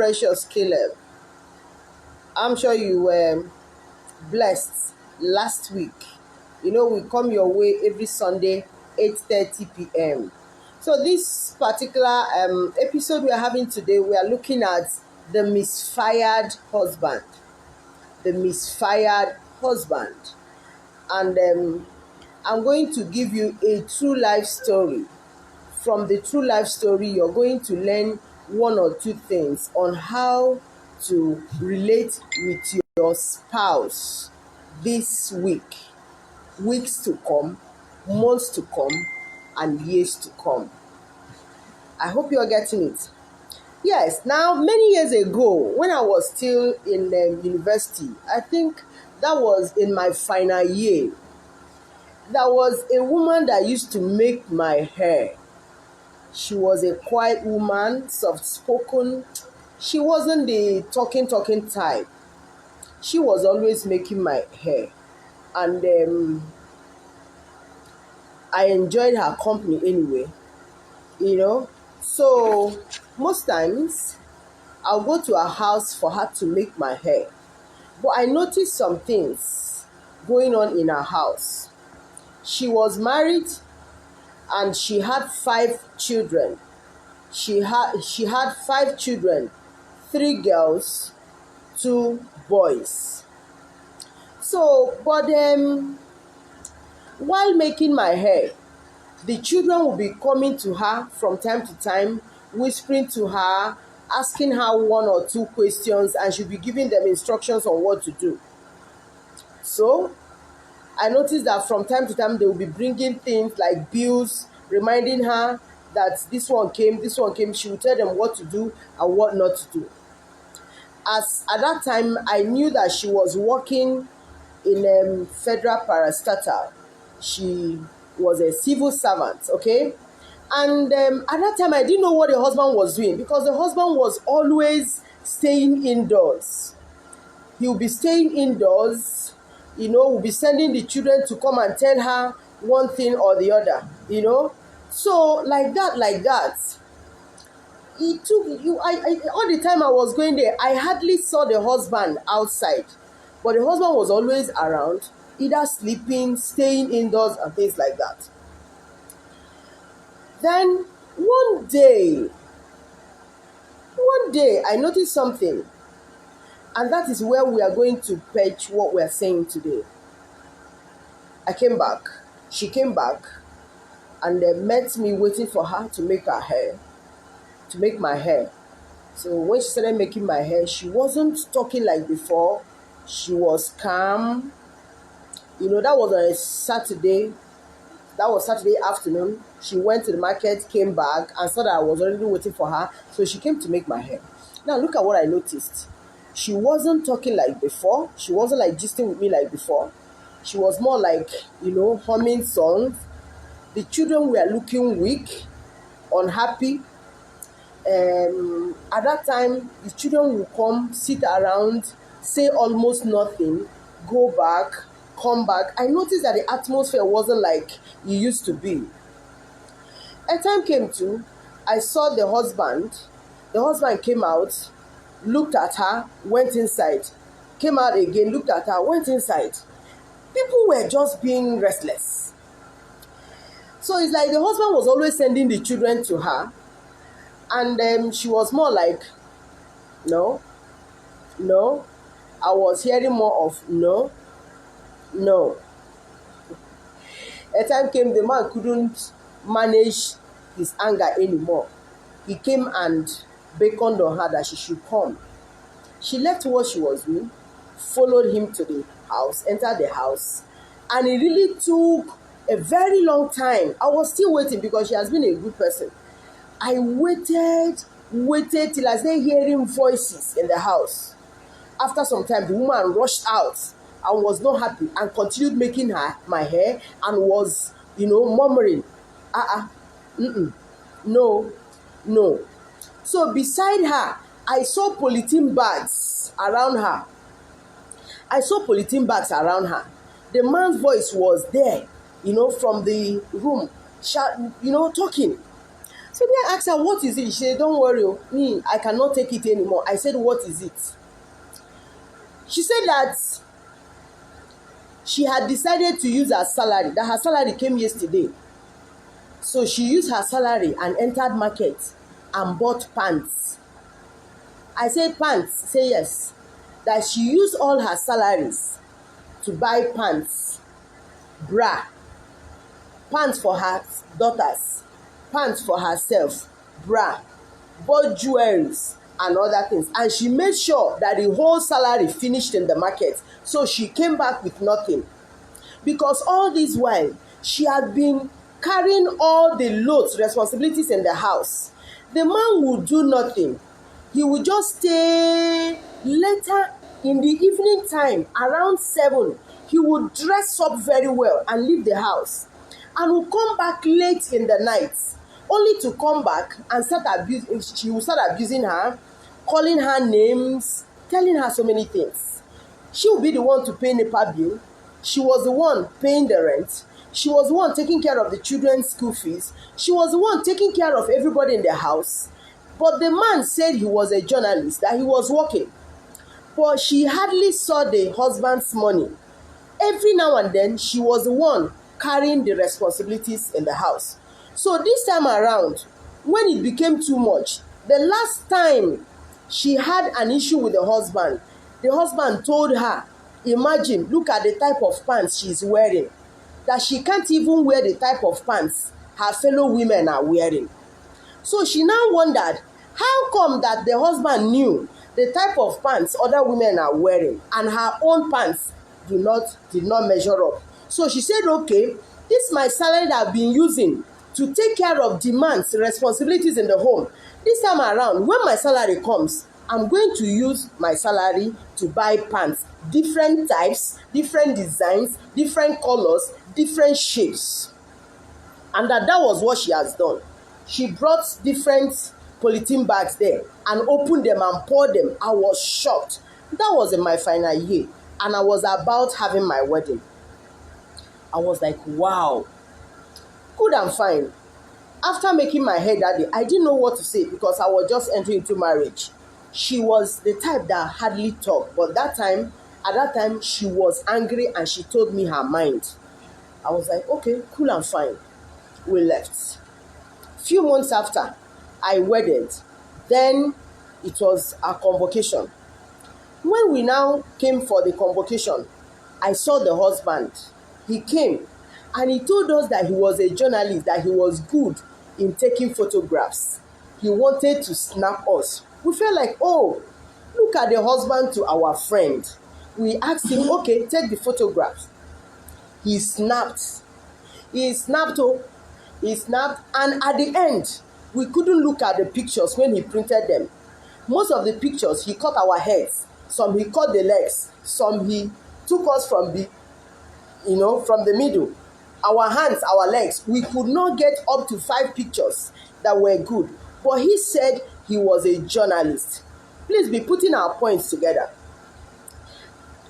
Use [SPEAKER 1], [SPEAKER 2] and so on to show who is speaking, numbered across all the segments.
[SPEAKER 1] Precious Caleb. I'm sure you were blessed last week. We come your way every Sunday, 8:30 p.m. So this particular episode we are having today, we are looking at the misfired husband. The misfired husband. And I'm going to give you a true life story. From the true life story, you're going to learn one or two things on how to relate with your spouse this week, weeks to come, months to come, and years to come. I hope you're getting it. Yes, now many years ago, when I was still in university, I think that was in my final year, there was a woman that used to make my hair. She was a quiet woman, soft-spoken. She wasn't the talking type. She was always making my hair. And I enjoyed her company anyway, So most times, I'll go to her house for her to make my hair. But I noticed some things going on in her house. She was married and she had 5 children. She had 5 children, 3 girls, 2 boys. So, but while making my hair, the children will be coming to her from time to time, whispering to her, asking her 1 or 2 questions, and she'll be giving them instructions on what to do. So, I noticed that from time to time, they will be bringing things like bills, reminding her that this one came. She will tell them what to do and what not to do. As at that time, I knew that she was working in federal parastatal. She was a civil servant, okay? And at that time, I didn't know what the husband was doing because the husband was always staying indoors. He will be staying indoors, will be sending the children to come and tell her one thing or the other, So like that, it took you. I all the time I was going there, I hardly saw the husband outside, but the husband was always around, either sleeping, staying indoors, and things like that. Then one day, I noticed something, and that is where we are going to patch what we are saying today. I came back. She came back, and they met me waiting for her to make her hair, to make my hair. So when she started making my hair, she wasn't talking like before. She was calm. That was on a Saturday. That was Saturday afternoon. She went to the market, came back, and saw that I was already waiting for her. So she came to make my hair. Now look at what I noticed. She wasn't talking like before. She wasn't like gisting with me like before. She was more like, humming songs. The children were looking weak, unhappy. At that time, the children will come, sit around, say almost nothing, go back, come back. I noticed that the atmosphere wasn't like it used to be. A time came to, I saw the husband. The husband came out, looked at her, went inside, came out again, looked at her, went inside. People were just being restless. So it's like the husband was always sending the children to her, and she was more like, no. I was hearing more of no. A time came, the man couldn't manage his anger anymore. He came and beckoned on her that she should come. She left what she was doing, followed him to the house, entered the house, and it really took a very long time. I was still waiting because she has been a good person. I waited till I started hearing voices in the house. After some time, the woman rushed out and was not happy and continued making my hair and was, murmuring, no. So beside her, I saw polythene bags around her. The man's voice was there, from the room, talking. So then I asked her, what is it? She said, don't worry, me, I cannot take it anymore. I said, what is it? She said that she had decided to use her salary, that her salary came yesterday. So she used her salary and entered market and bought pants. I said, pants? Say yes. That she used all her salaries to buy pants, bra, pants for her daughters, pants for herself, bra, bought jewelries and other things. And she made sure that the whole salary finished in the market. So she came back with nothing. Because all this while, she had been carrying all the loads, responsibilities in the house. The man would do nothing. He would just stay. Later in the evening time, around 7, he would dress up very well and leave the house, and would come back late in the night, only to come back and start abusing. She would start abusing her, calling her names, telling her so many things. She would be the one to pay NEPA bill. She was the one paying the rent. She was the one taking care of the children's school fees. She was the one taking care of everybody in the house. But the man said he was a journalist, that he was working. But she hardly saw the husband's money. Every now and then, she was the one carrying the responsibilities in the house. So this time around, when it became too much, the last time she had an issue with the husband told her, imagine, look at the type of pants she's wearing, that she can't even wear the type of pants her fellow women are wearing. So she now wondered, how come that the husband knew the type of pants other women are wearing and her own pants did not measure up? So she said, okay, this is my salary that I've been using to take care of demands, responsibilities in the home. This time around, when my salary comes, I'm going to use my salary to buy pants, different types, different designs, different colors, different shapes. And that was what she has done. She brought different polythene bags there and opened them and poured them. I was shocked. That was in my final year, and I was about having my wedding. I was like, wow, good and fine. After making my hair that day, I didn't know what to say because I was just entering into marriage. She was the type that hardly talked, but at that time, she was angry and she told me her mind. I was like, okay, cool and fine. We left. Few months after, I wedded. Then it was a convocation. When we now came for the convocation, I saw the husband. He came and he told us that he was a journalist, that he was good in taking photographs. He wanted to snap us. We felt like, oh, look at the husband to our friend. We asked him, okay, take the photographs. He snapped. He snapped, and at the end, we couldn't look at the pictures when he printed them. Most of the pictures, he cut our heads. Some he cut the legs. Some he took us from the middle. Our hands, our legs. We could not get up to 5 pictures that were good. But he said he was a journalist. Please be putting our points together.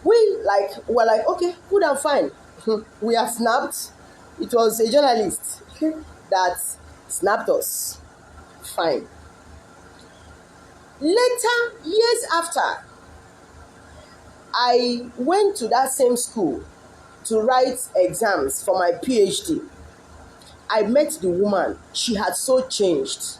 [SPEAKER 1] We're like, okay, good and fine. We are snapped. It was a journalist that snapped us. Fine. Later, years after, I went to that same school to write exams for my PhD. I met the woman. She had so changed.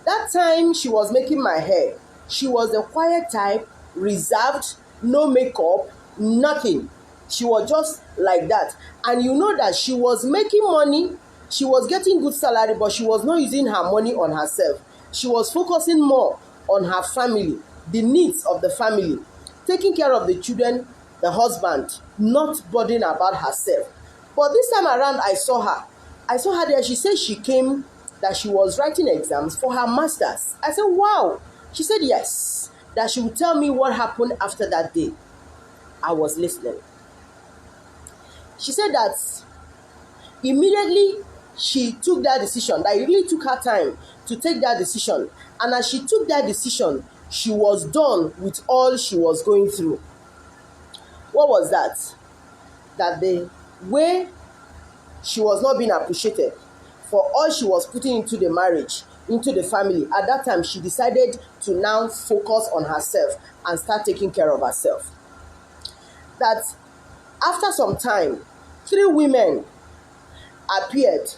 [SPEAKER 1] That time she was making my hair. She was the quiet type, reserved, no makeup, nothing. She was just like that. And you know that she was making money. She was getting good salary, but she was not using her money on herself. She was focusing more on her family, the needs of the family, taking care of the children, the husband, not bothering about herself. But this time around, I saw her. There. She said she came, that she was writing exams for her master's. I said, wow. She said yes, that she would tell me what happened after that day. I was listening. She said that immediately she took that decision, that it really took her time to take that decision. And as she took that decision, she was done with all she was going through. What was that? That the way she was not being appreciated for all she was putting into the marriage, into the family. At that time, she decided to now focus on herself and start taking care of herself. That after some time, 3 women appeared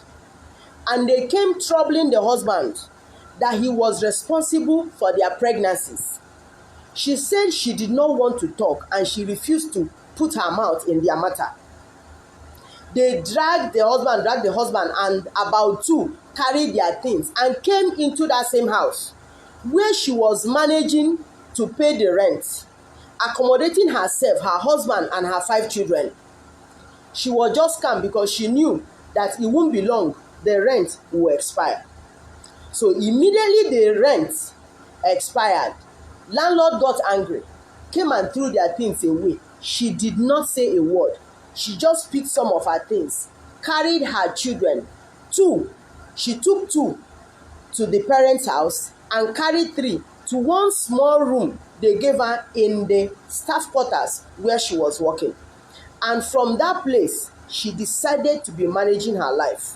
[SPEAKER 1] and they came troubling the husband that he was responsible for their pregnancies. She said she did not want to talk and she refused to put her mouth in their matter. They dragged the husband, and about 2 carried their things and came into that same house where she was managing to pay the rent, accommodating herself, her husband, and her 5 children. She was just calm because she knew that it won't be long, the rent will expire. So immediately the rent expired, landlord got angry, came and threw their things away. She did not say a word. She just picked some of her things, carried her children. 2, she took 2 to the parents' house and carried 3 to one small room they gave her in the staff quarters where she was working. And from that place, she decided to be managing her life.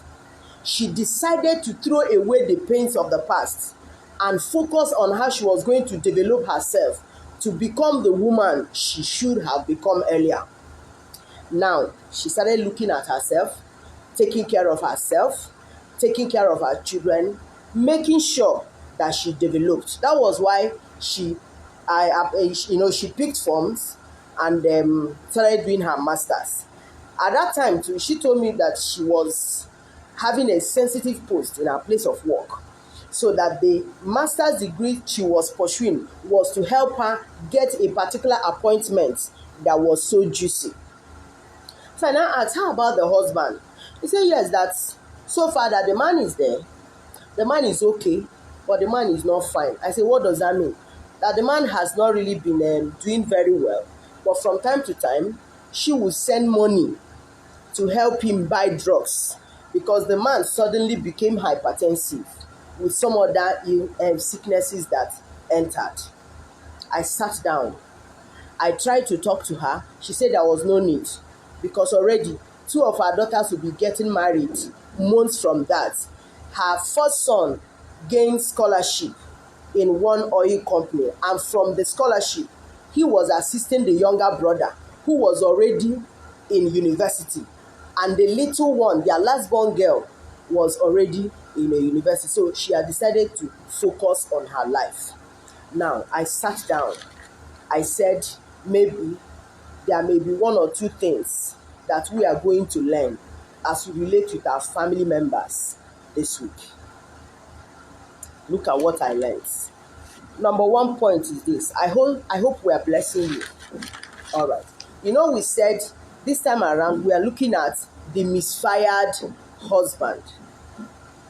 [SPEAKER 1] She decided to throw away the pains of the past and focus on how she was going to develop herself to become the woman she should have become earlier. Now, she started looking at herself, taking care of herself, taking care of her children, making sure that she developed. That was why she picked forms and started doing her masters. At that time, too, she told me that she was having a sensitive post in her place of work, so that the master's degree she was pursuing was to help her get a particular appointment that was so juicy. So I now asked, how about the husband? He said, yes, that so far that the man is there, the man is okay, but the man is not fine. I said, what does that mean? That the man has not really been doing very well, but from time to time, she will send money to help him buy drugs because the man suddenly became hypertensive with some other sicknesses that entered. I sat down. I tried to talk to her. She said there was no need because already 2 of her daughters will be getting married months from that. Her first son gained scholarship in one oil company, and from the scholarship, he was assisting the younger brother who was already in university, and the little one, their last born girl, was already in a university. So she had decided to focus on her life. Now, I sat down. I said, maybe there may be 1 or 2 things that we are going to learn as we relate with our family members this week. Look at what I learned. Number 1 point is this. I hope we are blessing you. All right. We said this time around we are looking at the misfired husband.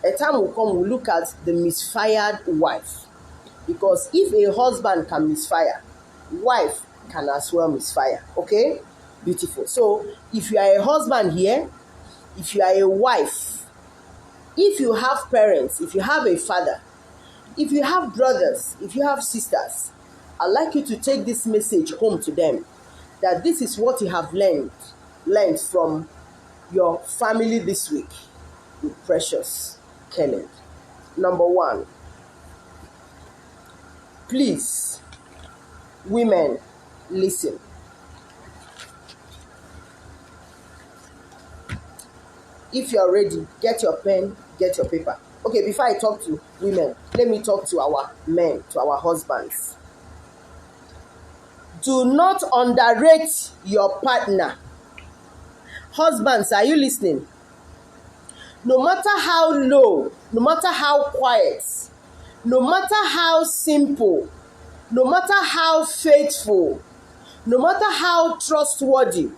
[SPEAKER 1] A time will come, we'll look at the misfired wife. Because if a husband can misfire, wife can as well misfire. Okay? Beautiful. So if you are a husband here, if you are a wife, if you have parents, if you have a father, if you have brothers, if you have sisters, I'd like you to take this message home to them, that this is what you have learned from your family this week with Precious Kenneth. Number 1, please, women, listen. If you're ready, get your pen, get your paper. Okay, before I talk to women, let me talk to our men, to our husbands. Do not underrate your partner. Husbands, are you listening? No matter how low, no matter how quiet, no matter how simple, no matter how faithful, no matter how trustworthy,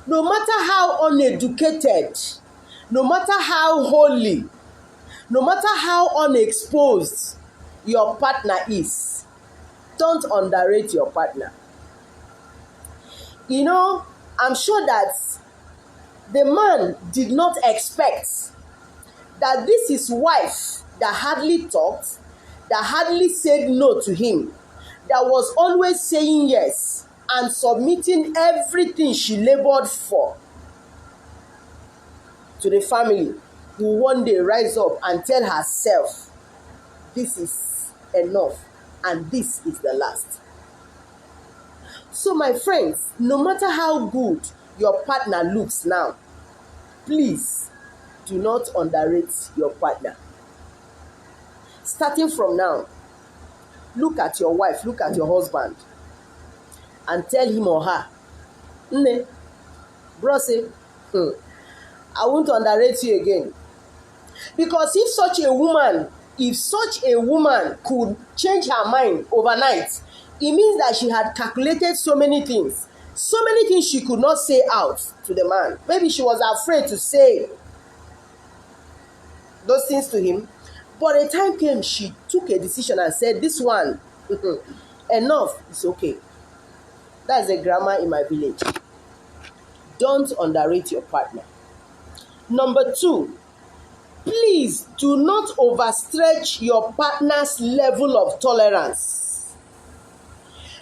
[SPEAKER 1] no matter how uneducated, no matter how holy, no matter how unexposed your partner is, don't underrate your partner. I'm sure that the man did not expect that this is wife that hardly talked, that hardly said no to him, that was always saying yes and submitting everything she labored for to the family. will one day rise up and tell herself, this is enough and this is the last. So my friends, no matter how good your partner looks now, please do not underrate your partner. Starting from now, look at your wife, look at your husband, and tell him or her, Nne, bros, I won't underrate you again. Because if such a woman could change her mind overnight, it means that she had calculated so many things she could not say out to the man. Maybe she was afraid to say those things to him, but a time came, she took a decision and said, this one, enough, it's okay. That's the grammar in my village. Don't underrate your partner. Number 2, please do not overstretch your partner's level of tolerance.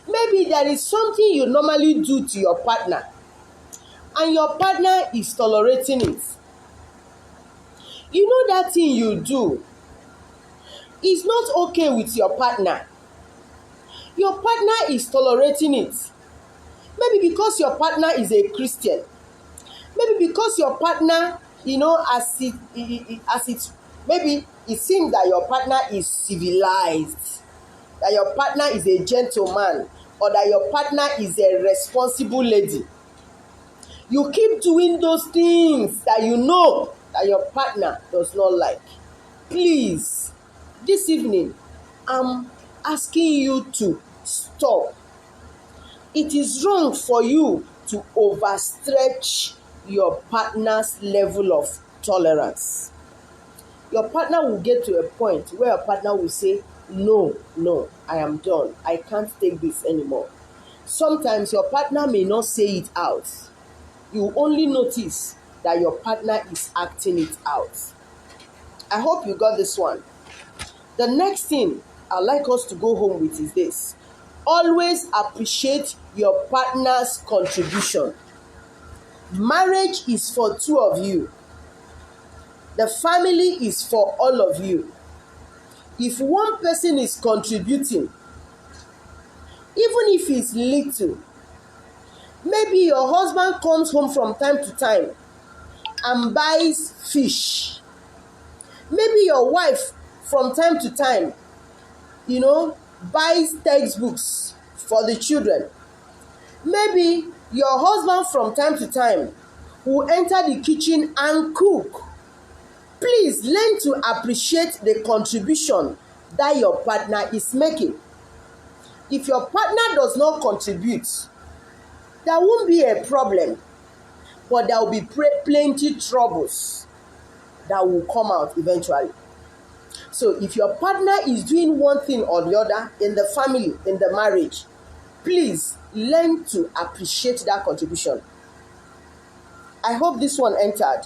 [SPEAKER 1] Maybe there is something you normally do to your partner, and your partner is tolerating it. You know that thing you do is not okay with your partner. Your partner is tolerating it. Maybe because your partner is a Christian. Maybe because your partner, maybe it seems that your partner is civilized, that your partner is a gentleman, or that your partner is a responsible lady. You keep doing those things that you know that your partner does not like. Please, this evening, I'm asking you to stop. It is wrong for you to overstretch your partner's level of tolerance. Your partner will get to a point where your partner will say, no, I am done. I can't take this anymore. Sometimes your partner may not say it out. You only notice that your partner is acting it out. I hope you got this one. The next thing I'd like us to go home with is this. Always appreciate your partner's contribution. Marriage is for two of you. The family is for all of you. If one person is contributing, even if it's little, maybe your husband comes home from time to time and buys fish. Maybe your wife from time to time, buys textbooks for the children. Maybe your husband from time to time will enter the kitchen and cook. Please learn to appreciate the contribution that your partner is making. If your partner does not contribute, there won't be a problem, but there will be plenty troubles that will come out eventually. So if your partner is doing one thing or the other in the family, in the marriage, please learn to appreciate that contribution. I hope this one entered.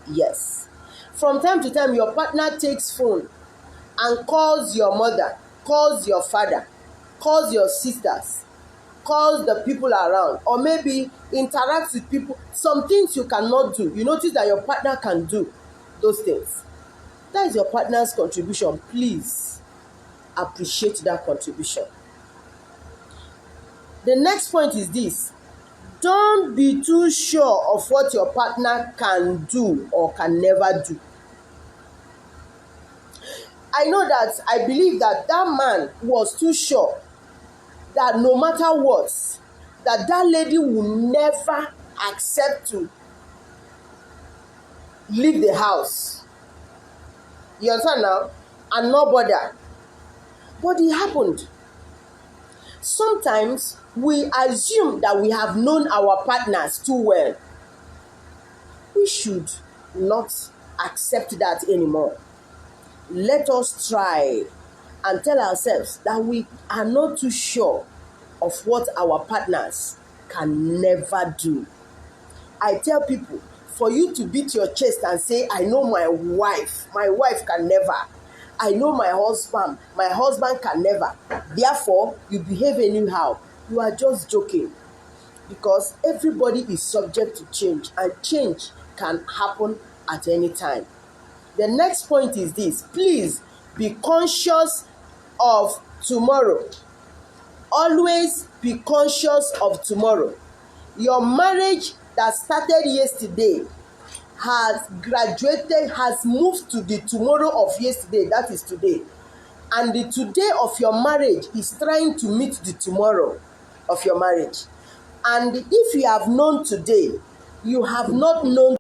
[SPEAKER 1] Yes. From time to time, your partner takes phone and calls your mother, calls your father, calls your sisters, calls the people around, or maybe interacts with people. Some things you cannot do. You notice that your partner can do those things. That is your partner's contribution. Please appreciate that contribution. The next point is this. Don't be too sure of what your partner can do or can never do. I believe that man was too sure that no matter what, that lady will never accept to leave the house. You understand now? And not bother. But it happened. Sometimes we assume that we have known our partners too well. We should not accept that anymore. Let us try and tell ourselves that we are not too sure of what our partners can never do. I tell people, for you to beat your chest and say, I know my wife can never. I know my husband can never. Therefore, you behave anyhow. You are just joking. Because everybody is subject to change, and change can happen at any time. The next point is this: please be conscious of tomorrow. Always be conscious of tomorrow. Your marriage that started yesterday has graduated, has moved to the tomorrow of yesterday, that is today. And the today of your marriage is trying to meet the tomorrow of your marriage. And if you have known today, you have not known